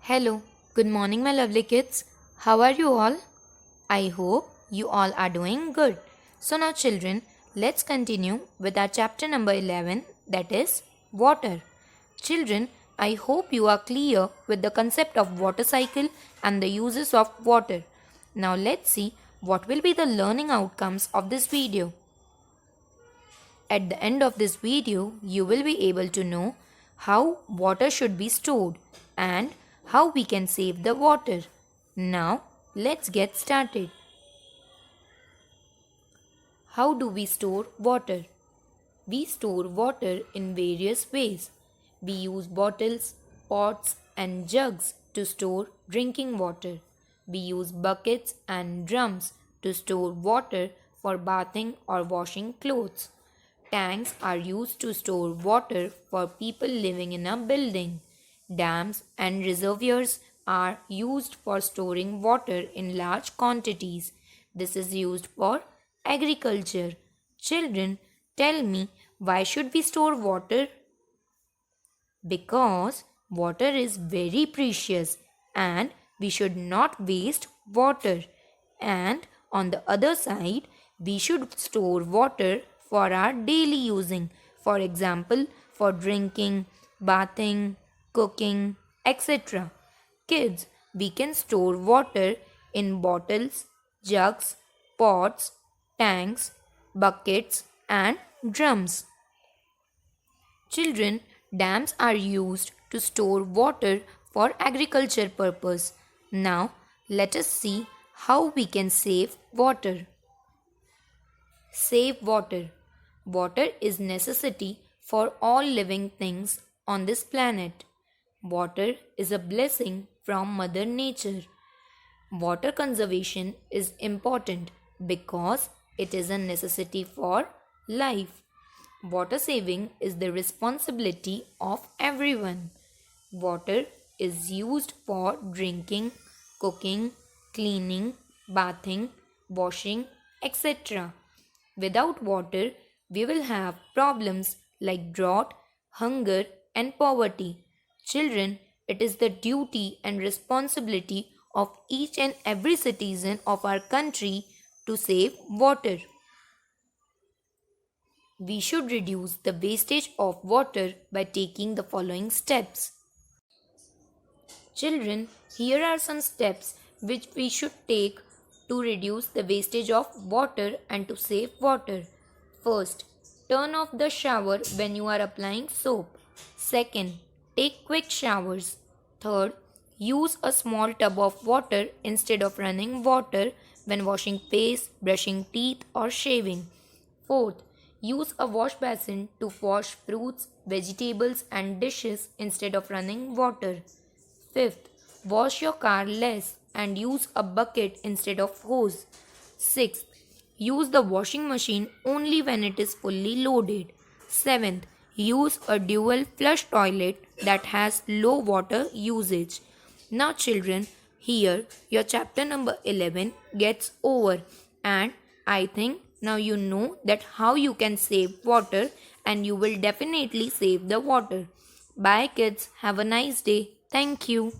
Hello, good morning, my lovely kids. How are you all? I hope you all are doing good. So, now, children, let's continue with our chapter number 11, that is water. Children, I hope you are clear with the concept of water cycle and the uses of water. Now, let's see what will be the learning outcomes of this video. At the end of this video, you will be able to know how water should be stored and how we can save the water. Now, let's get started. How do we store water? We store water in various ways. We use bottles, pots, and jugs to store drinking water. We use buckets and drums to store water for bathing or washing clothes. Tanks are used to store water for people living in a building. Dams and reservoirs are used for storing water in large quantities. This is used for agriculture. Children, tell me, why should we store water? Because water is very precious and we should not waste water. And on the other side, we should store water for our daily using. For example, for drinking, bathing, cooking, etc. Kids, we can store water in bottles, jugs, pots, tanks, buckets, and drums. Children, dams are used to store water for agriculture purpose. Now, let us see how we can save water. Save water. Water is necessity for all living things on this planet. Water is a blessing from Mother Nature. Water conservation is important because it is a necessity for life. Water saving is the responsibility of everyone. Water is used for drinking, cooking, cleaning, bathing, washing, etc. Without water, we will have problems like drought, hunger, and poverty. Children, it is the duty and responsibility of each and every citizen of our country to save water. We should reduce the wastage of water by taking the following steps. Children, here are some steps which we should take to reduce the wastage of water and to save water. First, turn off the shower when you are applying soap. Second, take quick showers. Third, use a small tub of water instead of running water when washing face, brushing teeth, or shaving. Fourth, use a wash basin to wash fruits, vegetables, and dishes instead of running water. Fifth, wash your car less and use a bucket instead of hose. Sixth, use the washing machine only when it is fully loaded. Seventh, use a dual flush toilet that has low water usage. Now, children, here your chapter number 11 gets over, and I think now you know that how you can save water, and you will definitely save the water. Bye, kids. Have a nice day. Thank you.